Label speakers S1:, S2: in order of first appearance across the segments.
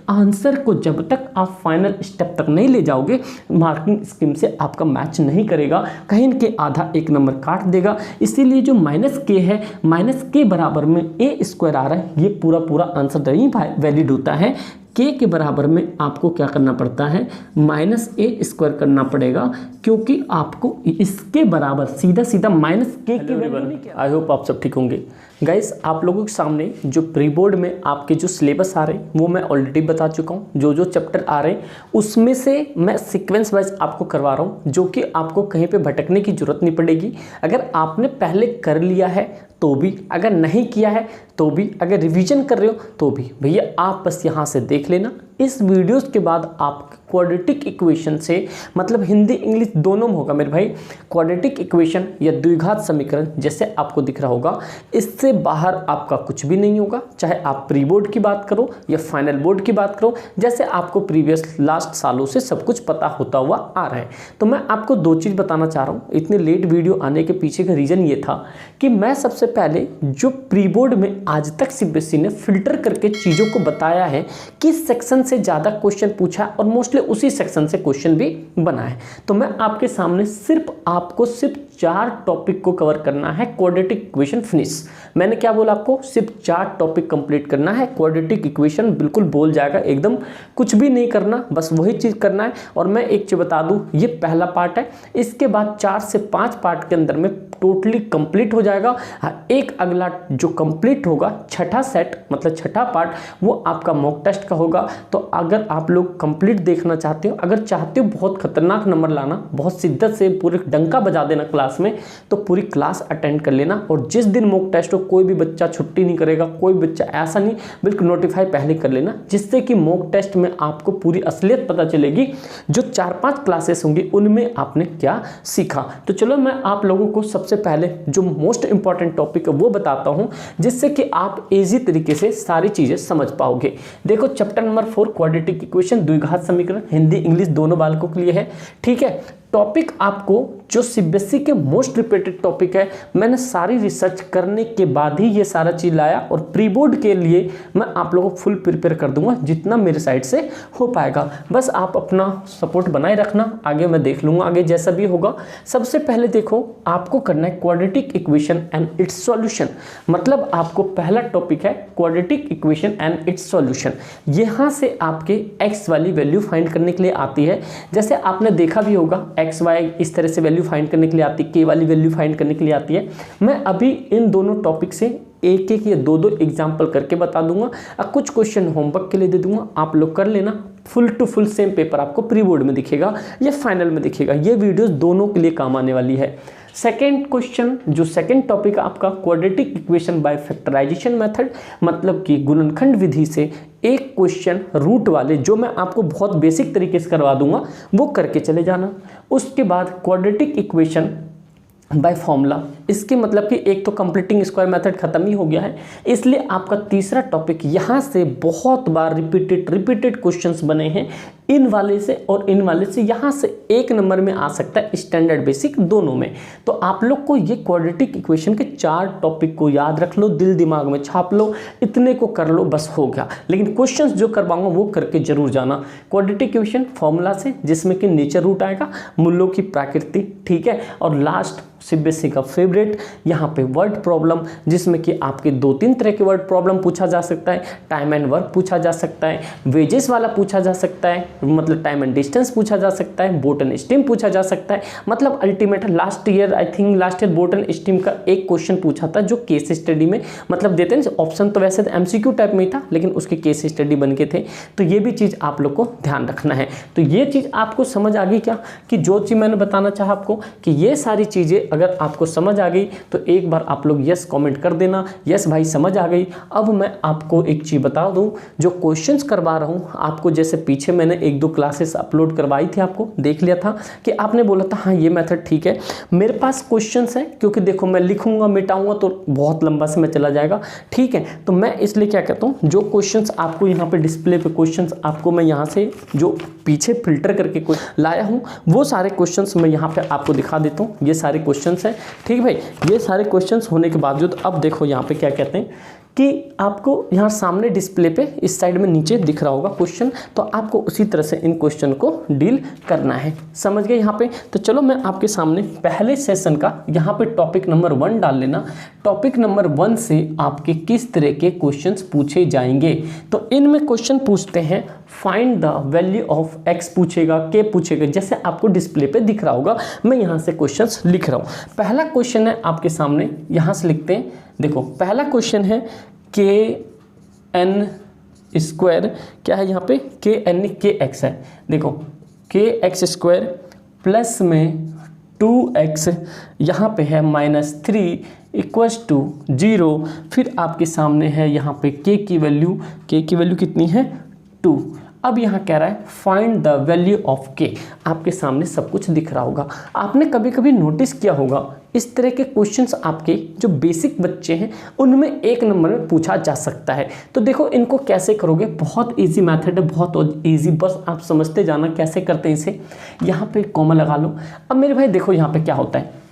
S1: Answer को जब तक आप फाइनल स्टेप तक नहीं ले जाओगे मार्किंग स्कीम से आपका मैच नहीं करेगा, कहीं के आधा 1 नंबर काट देगा। इसीलिए जो -k है, -k बराबर में a² आ रहा है, ये पूरा आंसर नहीं वैलिड होता है। k के बराबर में आपको क्या करना पड़ता है, -a² करना पड़ेगा, क्योंकि आपको इसके बराबर सीधा -k की वैल्यू नहीं। आई होप आप सब ठीक होंगे। गाइस, आप लोगों के सामने जो प्री बोर्ड में आपके जो सिलेबस आ रहे हैं वो मैं ऑलरेडी बता चुका हूँ। जो चैप्टर आ रहे हैं उसमें से मैं सीक्वेंस वाइज आपको करवा रहा हूँ, जो कि आपको कहीं पे भटकने की जरूरत नहीं पड़ेगी। अगर आपने पहले कर लिया है तो भी, अगर नहीं किया है तो भी, अगर रिवीजन कर रहे हो तो भी, भैया आप बस यहाँ से देख लेना। इस वीडियोस के बाद आप क्वाड्रेटिक इक्वेशन से, मतलब हिंदी इंग्लिश दोनों में होगा मेरे भाई, क्वाड्रेटिक इक्वेशन या द्विघात समीकरण जैसे आपको दिख रहा होगा, इससे बाहर आपका कुछ भी नहीं होगा। चाहे आप प्री बोर्ड की बात करो या फाइनल बोर्ड की बात करो, जैसे आपको प्रीवियस लास्ट सालों से सब कुछ पता होता हुआ आ रहा है। तो मैं आपको 2 चीज़ बताना चाह रहा हूँ। इतनी लेट वीडियो आने के पीछे का रीज़न ये था कि मैं सबसे पहले जो प्री बोर्ड में आज तक सीबीएसई ने फिल्टर करके चीज़ों को बताया है, किस सेक्शन से ज़्यादा क्वेश्चन पूछा और मोस्टली उसी सेक्शन से क्वेश्चन भी बना है। तो मैं आपके सामने आपको सिर्फ 4 टॉपिक को कवर करना है, क्वाड्रेटिक इक्वेशन फिनिश। मैंने क्या बोला आपको, सिर्फ 4 टॉपिक कंप्लीट करना है। क्वाड्रेटिक इक्वेशन बिल्कुल बोल जाएगा, एकदम कुछ भी नहीं करना, बस वही चीज़ करना है। और मैं एक चीज़ बता दूं, ये पहला पार्ट है, इसके बाद 4 से 5 पार्ट के अंदर में टोटली कंप्लीट हो जाएगा। एक अगला जो कंप्लीट होगा, छठा सेट मतलब छठा पार्ट, वो आपका मॉक टेस्ट का होगा। तो अगर आप लोग कंप्लीट देखना चाहते हो, अगर चाहते हो बहुत खतरनाक नंबर लाना, बहुत शिद्दत से पूरे डंका बजा देना क्लास में, तो पूरी क्लास अटेंड कर लेना। और जिस दिन मॉक टेस्ट हो कोई भी बच्चा छुट्टी नहीं करेगा, कोई बच्चा ऐसा नहीं, बिल्कुल नोटिफाई पहले कर लेना, जिससे कि मॉक टेस्ट में आपको पूरी असलियत पता चलेगी। जो 4-5 क्लासेस होंगी उनमें आपने क्या सीखा। तो चलो मैं आप लोगों को सबसे पहले जो मोस्ट इंपॉर्टेंट टॉपिक है वो बताता हूं, जिससे कि आप इजी तरीके से सारी चीजें समझ पाओगे। देखो, चैप्टर नंबर 4 क्वाड्रेटिक इक्वेशन, द्विघात समीकरण, हिंदी इंग्लिश दोनों बालकों के लिए है। ठीक है, टॉपिक आपको जो सीबीएसई के मोस्ट रिपीटेड टॉपिक है, मैंने सारी रिसर्च करने के बाद ही ये सारा चीज लाया, और प्री बोर्ड के लिए मैं आप लोगों को फुल प्रिपेयर कर दूंगा जितना मेरे साइड से हो पाएगा। बस आप अपना सपोर्ट बनाए रखना, आगे मैं देख लूंगा, आगे जैसा भी होगा। सबसे पहले देखो, आपको करना है quadratic equation and it's solution. मतलब आपको पहला टॉपिक है quadratic equation and it's solution. यहाँ से आपके एक्स वाली वैल्यू फाइंड करने के लिए आती है। जैसे आपने देखा भी होगा, एक्स वाई इस तरह से वैल्यू फाइंड करने के लिए आती है, के वाली वैल्यू फाइंड करने के लिए आती है। मैं अभी इन दोनों टॉपिक से एक या दो एग्जाम्पल करके बता दूंगा, और कुछ क्वेश्चन होमवर्क के लिए दे दूंगा, आप लोग कर लेना। Full to full same paper आपको प्री बोर्ड में दिखेगा या फाइनल में दिखेगा। ये वीडियोस दोनों के लिए काम आने वाली है। सेकेंड क्वेश्चन, जो सेकेंड टॉपिक आपका quadratic equation by factorization method, मतलब कि गुणनखंड विधि से एक क्वेश्चन रूट वाले, जो मैं आपको बहुत बेसिक तरीके से करवा दूंगा, वो करके चले जाना। उसके बाद क्वाड्रेटिक इक्वेशन बाय फॉर्मूला, इसके मतलब कि एक तो कंप्लीटिंग स्क्वायर मेथड खत्म ही हो गया है, इसलिए आपका तीसरा टॉपिक यहाँ से बहुत बार रिपीटेड क्वेश्चंस बने हैं, इन वाले से और इन वाले से। यहाँ से 1 नंबर में आ सकता है, स्टैंडर्ड बेसिक दोनों में। तो आप लोग को ये क्वाड्रेटिक इक्वेशन के 4 टॉपिक को याद रख लो, दिल दिमाग में छाप लो, इतने को कर लो, बस हो गया। लेकिन क्वेश्चंस जो करवाऊंगा वो करके जरूर जाना। क्वाड्रेटिक इक्वेशन फॉर्मूला से, जिसमें कि नेचर रूट आएगा, मूल्यों की प्रकृति, ठीक है, और लास्ट सीबीएसई का फेवरेट यहाँ पे वर्ड प्रॉब्लम, जिसमें कि आपके 2-3 तरह के वर्ड प्रॉब्लम पूछा जा सकता है। टाइम एंड वर्क पूछा जा सकता है, वेजेस वाला पूछा जा सकता है, मतलब टाइम एंड डिस्टेंस पूछा जा सकता है, बोट एंड स्टीम पूछा जा सकता है। मतलब ultimate last year boat and steam का एक क्वेश्चन पूछा था, जो केस स्टडी में मतलब देते हैं ऑप्शन, तो वैसे एमसीक्यू टाइप में ही था, लेकिन उसके केस स्टडी बन के थे। तो ये भी चीज़ आप लोग को ध्यान रखना है। तो ये चीज़ आपको समझ आ गई क्या, कि जो चीज़ मैंने बताना चाहा आपको, कि ये सारी चीज़ें अगर आपको समझ आ गई तो एक बार आप लोग यस कमेंट कर देना, यस भाई समझ आ गई। अब मैं आपको एक चीज़ बता दूं, जो क्वेश्चंस करवा रहा हूं आपको, जैसे पीछे मैंने 1-2 क्लासेस अपलोड करवाई थी, आपको देख लिया था कि आपने बोला था हाँ ये मेथड ठीक है। मेरे पास क्वेश्चंस है, क्योंकि देखो मैं लिखूंगा मिटाऊंगा तो बहुत लंबा समय चला जाएगा, ठीक है। तो मैं इसलिए क्या कहता हूँ, जो क्वेश्चंस आपको यहाँ पे डिस्प्ले पे क्वेश्चंस आपको मैं यहाँ से जो पीछे फिल्टर करके लाया हूँ, वो सारे क्वेश्चंस मैं यहाँ पे आपको दिखा देता हूँ। ये सारे क्वेश्चंस हैं, ठीक भाई। ये सारे क्वेश्चंस होने के बावजूद अब देखो यहाँ पे क्या कहते हैं कि आपको यहाँ सामने डिस्प्ले पे इस साइड में नीचे दिख रहा होगा क्वेश्चन, तो आपको उसी तरह से इन क्वेश्चन को डील करना है। समझ गए यहाँ पे? तो चलो मैं आपके सामने पहले सेशन का यहाँ पे टॉपिक नंबर 1 डाल लेना। टॉपिक नंबर 1 से आपके किस तरह के क्वेश्चंस पूछे जाएंगे। तो इनमें क्वेश्चन पूछते हैं find the value of x पूछेगा, k पूछेगा, जैसे आपको डिस्प्ले पे दिख रहा होगा। मैं यहाँ से क्वेश्चंस लिख रहा हूँ। पहला क्वेश्चन है आपके सामने, यहाँ से लिखते हैं। देखो पहला क्वेश्चन है kn स्क्वायर, क्या है यहाँ पे kn kx है। देखो kx स्क्वायर प्लस में 2x यहाँ पे है -3 इक्वल्स टू 0। फिर आपके सामने है यहाँ पे k की वैल्यू कितनी है 2। अब यहाँ कह रहा है find the value of k। आपके सामने सब कुछ दिख रहा होगा। आपने कभी कभी नोटिस किया होगा इस तरह के क्वेश्चंस आपके जो बेसिक बच्चे हैं उनमें 1 नंबर में पूछा जा सकता है। तो देखो इनको कैसे करोगे, बहुत इजी मेथड है, बहुत इजी, बस आप समझते जाना कैसे करते हैं इसे। यहाँ पे कॉमा लगा लो। अब मेरे भाई देखो यहाँ पे क्या होता है,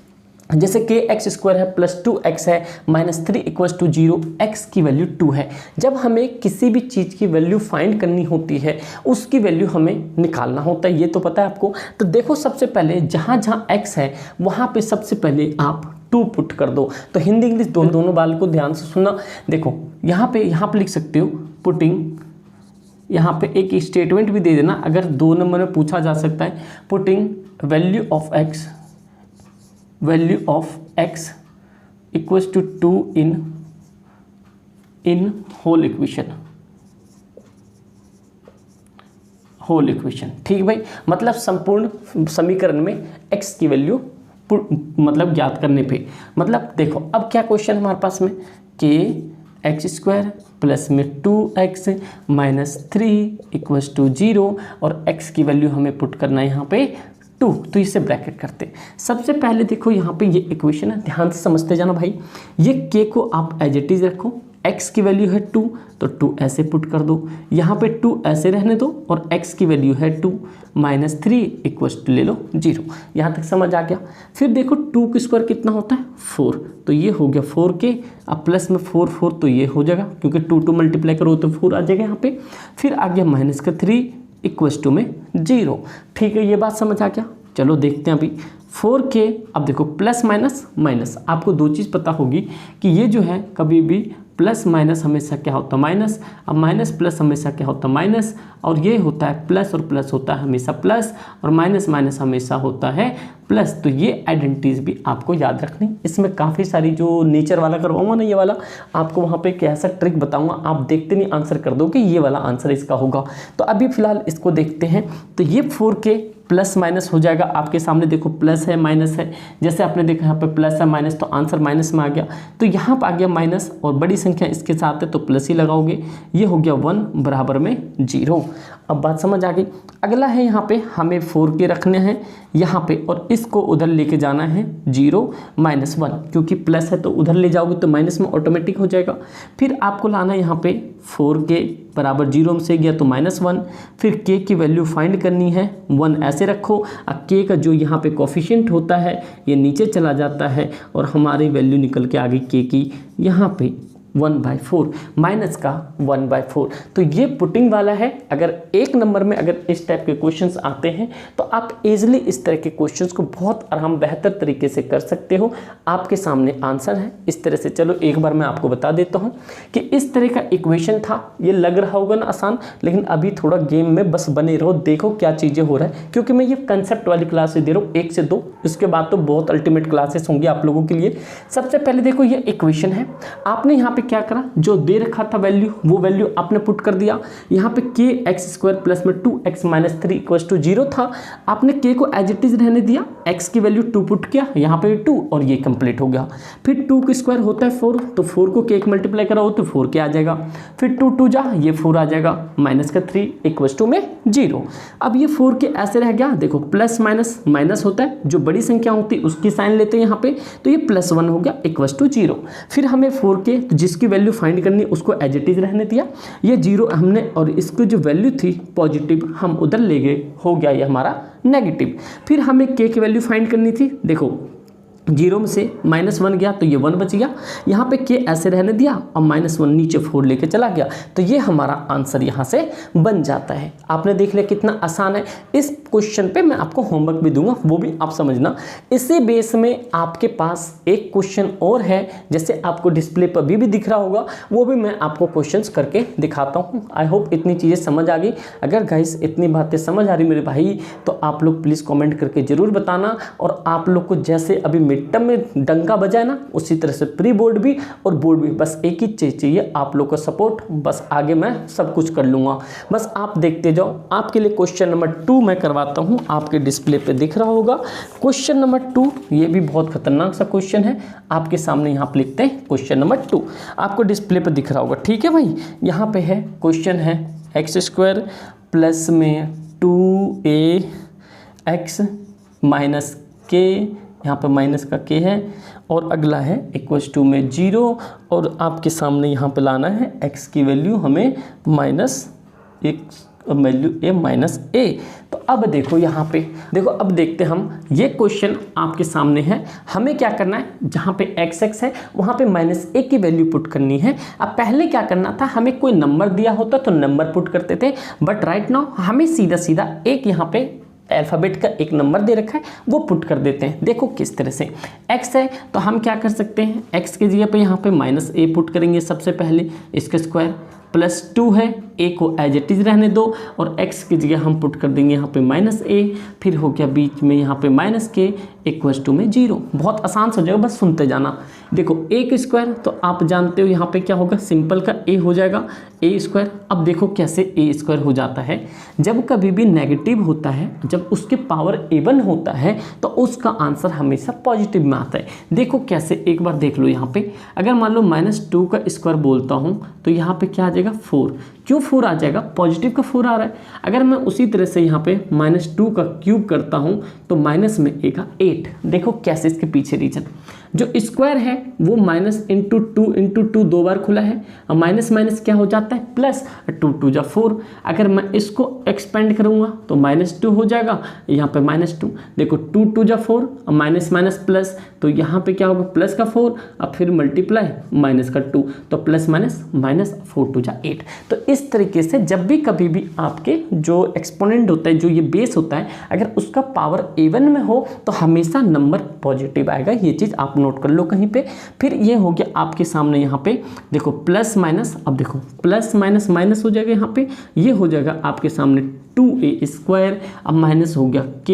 S1: जैसे kx स्क्वायर है प्लस 2x है -3 इक्वल्स टू 0, x की वैल्यू 2 है। जब हमें किसी भी चीज़ की वैल्यू फाइंड करनी होती है उसकी वैल्यू हमें निकालना होता है, ये तो पता है आपको। तो देखो सबसे पहले जहाँ जहाँ x है वहाँ पे सबसे पहले आप 2 पुट कर दो। तो हिंदी इंग्लिश दोनों बाल को ध्यान से सुनना। देखो यहाँ पे लिख सकते हो पुटिंग, यहाँ पे एक स्टेटमेंट भी दे देना अगर 2 नंबर में पूछा जा सकता है। Putting value of x equals to 2 in whole equation. ठीक भाई, मतलब संपूर्ण समीकरण में x की वैल्यू मतलब ज्ञात करने पे। मतलब देखो अब क्या क्वेश्चन हमारे पास में, kx स्क्वायर प्लस में 2x -3 इक्वल्स टू 0 और x की वैल्यू हमें पुट करना है यहाँ पे 2। तो इसे ब्रैकेट करते हैं। सबसे पहले देखो यहाँ पे ये इक्वेशन है, ध्यान से समझते जाना भाई। ये k को आप एज इट इज रखो, x की वैल्यू है 2 तो 2 ऐसे पुट कर दो, यहाँ पे 2 ऐसे रहने दो और x की वैल्यू है 2 -3 इक्वल्स टू ले लो 0। यहाँ तक समझ आ गया। फिर देखो 2 का स्क्वायर कितना होता है 4, तो ये हो गया 4k। अब प्लस में 4 तो ये हो जाएगा क्योंकि 2 मल्टीप्लाई करो तो 4 आ जाएगा यहाँ पे। फिर आ गया -3 इक्वल्स टू में 0। ठीक है, ये बात समझ आ गया। चलो देखते हैं अभी 4k। अब देखो प्लस माइनस आपको 2 चीज़ पता होगी कि ये जो है कभी भी प्लस माइनस हमेशा क्या होता है माइनस, अब माइनस प्लस हमेशा क्या होता है माइनस, और ये होता है प्लस और प्लस होता है हमेशा प्लस, और माइनस हमेशा होता है प्लस। तो ये आइडेंटिटीज भी आपको याद रखनी। इसमें काफ़ी सारी जो नेचर वाला करवाऊंगा ना, ये वाला आपको वहाँ पे कैसा ट्रिक बताऊंगा, आप देखते नहीं आंसर कर दो कि ये वाला आंसर इसका होगा। तो अभी फिलहाल इसको देखते हैं। तो ये 4k प्लस माइनस हो जाएगा आपके सामने। देखो प्लस है माइनस है, जैसे आपने देखा यहाँ पे प्लस है माइनस तो आंसर माइनस में आ गया। तो यहाँ पर आ गया माइनस और बड़ी संख्या इसके साथ है तो प्लस ही लगाओगे। ये हो गया 1 बराबर में 0। अब बात समझ आ गई। अगला है यहाँ पे हमें 4k रखने हैं यहाँ पे और इसको उधर लेके जाना है 0 -1, क्योंकि प्लस है तो उधर ले जाओगे तो माइनस में ऑटोमेटिक हो जाएगा। फिर आपको लाना है यहाँ पे 4k बराबर 0 से गया तो -1। फिर k की वैल्यू फाइंड करनी है 1 ऐसे रखो। अब k का जो यहाँ पे कोफिशिएंट होता है ये नीचे चला जाता है और हमारी वैल्यू निकल के आ गई k की यहाँ पे 1/4 माइनस का 1/4। तो ये पुटिंग वाला है। अगर 1 नंबर में अगर इस टाइप के क्वेश्चंस आते हैं तो आप इजीली इस तरह के क्वेश्चंस को बहुत आराम बेहतर तरीके से कर सकते हो। आपके सामने आंसर है इस तरह से। चलो एक बार मैं आपको बता देता हूँ कि इस तरह का इक्वेशन था। ये लग रहा होगा ना आसान, लेकिन अभी थोड़ा गेम में बस बने रहो, देखो क्या चीज़ें हो रहा है, क्योंकि मैं ये कंसेप्ट वाली क्लासेस दे रहा हूँ 1 से 2। इसके बाद तो बहुत अल्टीमेट क्लासेस होंगी आप लोगों के लिए। सबसे पहले देखो ये इक्वेशन है, आपने यहाँ पे क्या करा, जो दे रखा था वैल्यू वो वैल्यू आपने पुट कर दिया। यहाँ पे kx स्क्वायर प्लस में 2x -3 इक्वल्स टू 0 था, आपने k को एज इट इज रहने दिया, x की वैल्यू 2 पुट किया, यहाँ पे 2 और ये कंप्लीट हो गया। फिर 2 का स्क्वायर होता है 4, तो 4 को k मल्टीप्लाई कराओ तो 4k आ जाएगा। फिर 2 2 जा ये 4 आ जाएगा, -3 इक्वल्स टू में 0। अब ये 4k ऐसे रह गया। देखो प्लस माइनस होता है, जो बड़ी संख्या होती है उसकी साइन लेते हैं यहाँ पे, तो ये +1 हो गया इक्वल्स टू 0। फिर हमें 4k जिसकी वैल्यू फाइंड करनी उसको एज इट इज रहने दिया, ये 0 हमने, और इसकी जो वैल्यू थी पॉजिटिव हम उधर ले गए, हो गया ये हमारा नेगेटिव। फिर हमें k की वैल्यू फाइंड करनी थी। देखो जीरो में से -1 गया तो ये 1 बच गया, यहाँ पे के ऐसे रहने दिया और -1 नीचे 4 लेके चला गया, तो ये हमारा आंसर यहाँ से बन जाता है। आपने देख लिया कितना आसान है। इस क्वेश्चन पे मैं आपको होमवर्क भी दूंगा, वो भी आप समझना। इसी बेस में आपके पास एक क्वेश्चन और है, जैसे आपको डिस्प्ले पर भी दिख रहा होगा, वो भी मैं आपको क्वेश्चंस करके दिखाता हूँ। आई होप इतनी चीज़ें समझ आ गई। अगर गाइस इतनी बातें समझ आ रही मेरे भाई, तो आप लोग प्लीज़ कॉमेंट करके ज़रूर बताना। और आप लोग को जैसे अभी मिड टर्म में डंका बजा है ना, उसी तरह से प्री बोर्ड भी और बोर्ड भी, बस एक ही चीज़ चाहिए आप लोग का सपोर्ट, बस आगे मैं सब कुछ कर लूँगा, बस आप देखते जाओ। आपके लिए क्वेश्चन नंबर 2 मैं करवाता हूँ, आपके डिस्प्ले पे दिख रहा होगा क्वेश्चन नंबर 2। ये भी बहुत खतरनाक सा क्वेश्चन है, आपके सामने यहाँ पे लिखते हैं क्वेश्चन नंबर 2, आपको डिस्प्ले पे दिख रहा होगा, ठीक है भाई। यहाँ पे है क्वेश्चन है x² प्लस में 2ax माइनस के, यहाँ पर माइनस का के है, और अगला है इक्वल्स टू में 0, और आपके सामने यहाँ पे लाना है x की वैल्यू हमें -a। तो अब देखो यहाँ पे देखो, अब देखते हम, ये क्वेश्चन आपके सामने है, हमें क्या करना है, जहाँ पे x है वहाँ पे -a की वैल्यू पुट करनी है। अब पहले क्या करना था, हमें कोई नंबर दिया होता तो नंबर पुट करते थे, बट राइट नाउ हमें सीधा सीधा एक यहाँ पे अल्फ़ाबेट का एक नंबर दे रखा है, वो पुट कर देते हैं। देखो किस तरह से, x है तो हम क्या कर सकते हैं, x की जगह पे यहाँ पे -a पुट करेंगे सबसे पहले, इसका स्क्वायर, +2 है, a को एज इट इज रहने दो, और x की जगह हम पुट कर देंगे यहाँ पे -a, फिर हो गया बीच में यहाँ पे -k इक्वल्स टू में 0। बहुत आसान सा जगह, बस सुनते जाना। देखो a का स्क्वायर तो आप जानते हो यहाँ पे क्या होगा, सिंपल का a हो जाएगा a²। अब देखो कैसे a² हो जाता है, जब कभी भी नेगेटिव होता है, जब उसके पावर इवन होता है तो उसका आंसर हमेशा पॉजिटिव में आता है। देखो कैसे, एक बार देख लो यहाँ पे, अगर मान लो -2 का स्क्वायर बोलता हूँ तो यहाँ पे क्या आ जाएगा 4। क्यों 4 आ जाएगा, पॉजिटिव का 4 आ रहा है। अगर मैं उसी तरह से यहाँ पे -2 का क्यूब करता हूँ तो माइनस में a का 8। देखो कैसे, इसके पीछे रीजन, जो स्क्वायर है वो -2 दो बार खुला है, और माइनस माइनस क्या हो जाता है प्लस, 2 2 जा 4। अगर मैं इसको एक्सपेंड करूँगा तो -2 हो जाएगा, यहाँ पे -2। देखो 2 2 जा 4, और माइनस माइनस प्लस, तो यहाँ पे क्या होगा प्लस का 4, अब फिर मल्टीप्लाई माइनस का 2, तो प्लस माइनस माइनस 4 2 जा 8। तो इस तरीके से जब भी कभी भी आपके जो एक्सपोनेंट होता है, जो ये बेस होता है, अगर उसका पावर इवन में हो तो हमेशा नंबर पॉजिटिव आएगा। ये चीज़ आप नोट कर लो कहीं पे। फिर ये हो गया आपके सामने यहाँ पे देखो प्लस माइनस, अब देखो प्लस माइनस माइनस हो जाएगा, यहाँ पे ये हो जाएगा आपके सामने 2a², अब माइनस हो गया k,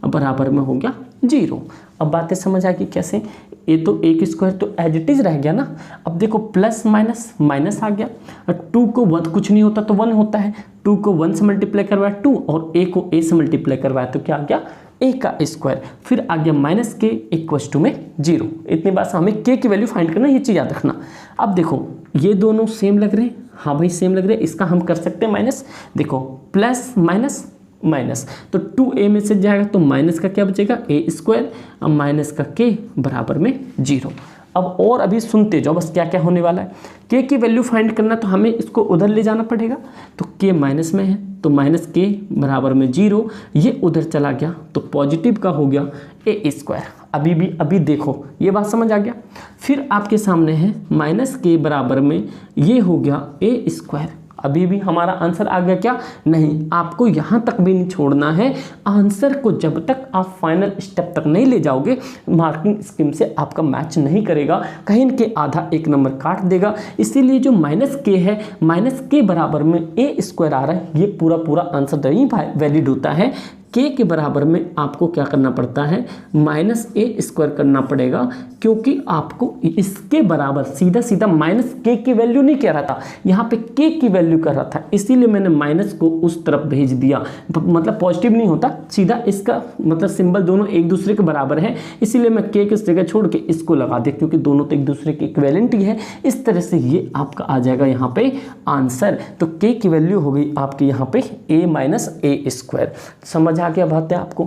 S1: अब बराबर में हो गया 0। अब बातें समझ आ गई कैसे, ये तो a² तो एज इट इज रह गया ना। अब देखो प्लस माइनस माइनस आ गया, और 2 को 1 कुछ नहीं होता तो 1 होता है, 2 को 1 से मल्टीप्लाई करवाया 2, और a को a से मल्टीप्लाई करवाया तो क्या आ गया a का स्क्वायर, फिर आ गया -k इक्वल्स टू में 0। इतनी बात से हमें k की वैल्यू फाइंड करना, ये चीज़ याद रखना। अब देखो ये दोनों सेम लग रहे हैं, हाँ भाई सेम लग रहे हैं, इसका हम कर सकते हैं माइनस। देखो प्लस माइनस माइनस, तो 2a में से जाएगा तो माइनस का क्या बचेगा a², अब माइनस का k बराबर में 0। अब और अभी सुनते जाओ बस क्या क्या होने वाला है। k की वैल्यू फाइंड करना तो हमें इसको उधर ले जाना पड़ेगा, तो k माइनस में है तो -k बराबर में 0, ये उधर चला गया तो पॉजिटिव का हो गया a²। अभी देखो ये बात समझ आ गया। फिर आपके सामने है -k बराबर में ये हो गया a²। अभी भी हमारा आंसर आ गया क्या, नहीं, आपको यहाँ तक भी नहीं छोड़ना है आंसर को। जब तक आप फाइनल स्टेप तक नहीं ले जाओगे, मार्किंग स्कीम से आपका मैच नहीं करेगा, कहीं के आधा एक नंबर काट देगा। इसीलिए जो -k है, -k बराबर में a² आ रहा है, ये पूरा आंसर नहीं वैलिड होता है। k के बराबर में आपको क्या करना पड़ता है, -a² करना पड़ेगा, क्योंकि आपको इसके बराबर सीधा -k की वैल्यू नहीं कह रहा था, यहाँ पे k की वैल्यू कर रहा था, इसीलिए मैंने माइनस को उस तरफ भेज दिया। मतलब पॉजिटिव नहीं होता, सीधा इसका मतलब सिंबल दोनों एक दूसरे के बराबर है, इसीलिए मैं k की जगह छोड़ के इसको लगा दिया, क्योंकि दोनों तो एक दूसरे के इक्विवेलेंट ही है। इस तरह से ये आपका आ जाएगा यहाँ पे आंसर। तो k की वैल्यू हो गई आपके यहाँ पे a-a²। समझ आ गया बात है आपको।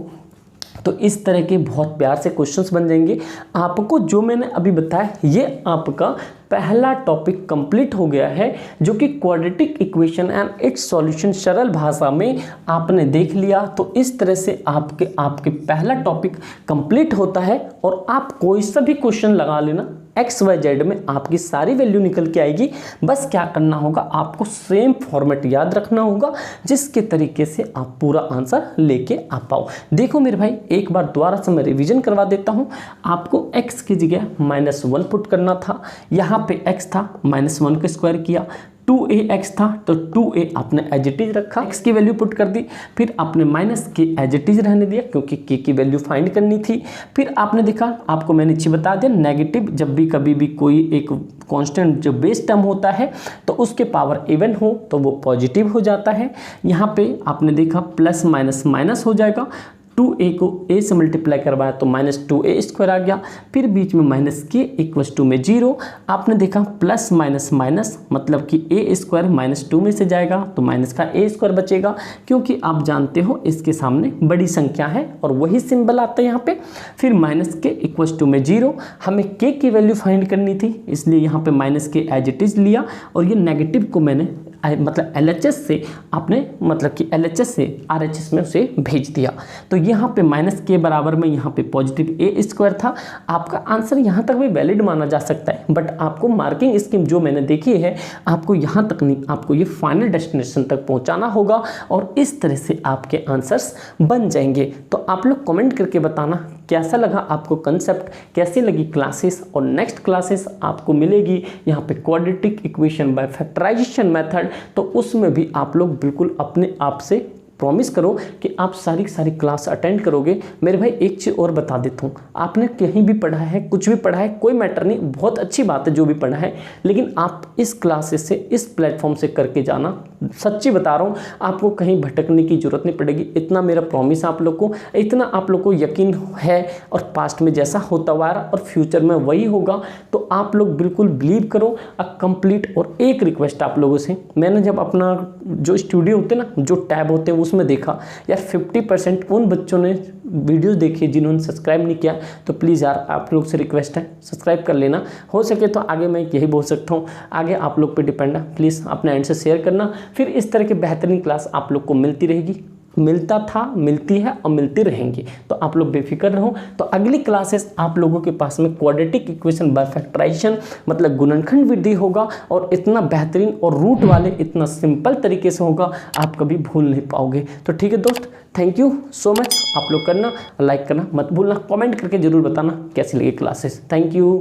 S1: तो इस तरह के बहुत प्यार से क्वेश्चंस बन जाएंगे। आपको जो मैंने अभी बताया ये आपका पहला टॉपिक कंप्लीट हो गया है, जो कि quadratic equation and it's solution सरल भाषा में आपने देख लिया। तो इस तरह से आपके पहला टॉपिक कंप्लीट होता है और आप कोई सा भी क्वेश्चन लगा लेना, एक्स वाई जेड में आपकी सारी वैल्यू निकल के आएगी। बस क्या करना होगा, आपको सेम फॉर्मेट याद रखना होगा जिसके तरीके से आप पूरा आंसर लेके आ पाओ। देखो मेरे भाई, एक बार दोबारा से मैं रिवीजन करवा देता हूं। आपको x की जगह -1 पुट करना था, यहाँ पे x था -1 का स्क्वायर किया, 2ax था तो 2a आपने एज इट इज रखा, x की वैल्यू पुट कर दी, फिर आपने -k एज इट इज रहने दिया क्योंकि k की वैल्यू फाइंड करनी थी। फिर आपने देखा, आपको मैंने नीचे बता दिया, नेगेटिव जब भी कभी भी कोई एक कांस्टेंट जो बेस टर्म होता है तो उसके पावर इवन हो तो वो पॉजिटिव हो जाता है। यहाँ पे आपने देखा प्लस माइनस माइनस हो जाएगा, 2a को a से मल्टीप्लाई करवाया तो -2a² आ गया, फिर बीच में -k इक्वल्स टू में 0। आपने देखा प्लस माइनस माइनस मतलब कि a² -2 में से जाएगा तो माइनस का a² बचेगा, क्योंकि आप जानते हो इसके सामने बड़ी संख्या है और वही सिंबल आता है यहाँ पे। फिर -k इक्वल्स टू में 0, हमें k की वैल्यू फाइंड करनी थी इसलिए यहाँ पे -k एज इट इज लिया और ये नेगेटिव को मैंने मतलब LHS से आपने मतलब कि LHS से RHS में उसे भेज दिया। तो यहाँ पे -k बराबर में यहाँ पे पॉजिटिव a² था। आपका आंसर यहाँ तक भी वैलिड माना जा सकता है, बट आपको मार्किंग स्कीम जो मैंने देखी है आपको यहाँ तक नहीं, आपको ये फाइनल डेस्टिनेशन तक पहुँचाना होगा और इस तरह से आपके आंसर्स बन जाएंगे। तो आप लोग कमेंट करके बताना कैसा लगा आपको कंसेप्ट, कैसी लगी क्लासेस। और नेक्स्ट क्लासेस आपको मिलेगी यहाँ पे quadratic equation by factorization method, तो उसमें भी आप लोग बिल्कुल अपने आप से प्रॉमिस करो कि आप सारी सारी क्लास अटेंड करोगे। मेरे भाई एक चीज़ और बता देता हूँ, आपने कहीं भी पढ़ा है, कुछ भी पढ़ा है, कोई मैटर नहीं, बहुत अच्छी बात है जो भी पढ़ा है, लेकिन आप इस क्लासेस से, इस प्लेटफॉर्म से करके जाना। सच्ची बता रहा हूँ, आपको कहीं भटकने की जरूरत नहीं पड़ेगी, इतना मेरा प्रॉमिस आप लोग को, इतना आप लोग को यकीन है। और पास्ट में जैसा होता हुआ और फ्यूचर में वही होगा, तो आप लोग बिल्कुल बिलीव करो कंप्लीट। और एक रिक्वेस्ट आप लोगों से, मैंने जब अपना जो स्टूडियो होते ना, जो टैब होते हैं उसमें देखा यार 50% उन बच्चों ने वीडियोस देखी जिन्होंने सब्सक्राइब नहीं किया, तो प्लीज़ यार आप लोग से रिक्वेस्ट है सब्सक्राइब कर लेना। हो सके तो आगे मैं यही बोल सकता हूँ, आगे आप लोग पे डिपेंड है, प्लीज़ अपने एंड से शेयर करना। फिर इस तरह की बेहतरीन क्लास आप लोग को मिलती रहेगी, मिलता था, मिलती है और मिलती रहेंगी, तो आप लोग बेफिक्र रहो। तो अगली क्लासेस आप लोगों के पास में क्वाड्रेटिक इक्वेशन बाय फैक्टराइजेशन मतलब गुणनखंड विधि होगा, और इतना बेहतरीन और रूट वाले इतना सिंपल तरीके से होगा, आप कभी भूल नहीं पाओगे। तो ठीक है दोस्त, थैंक यू सो मच। आप लोग करना, लाइक करना मत भूलना, कमेंट करके जरूर बताना कैसी लगी क्लासेस। Thank you.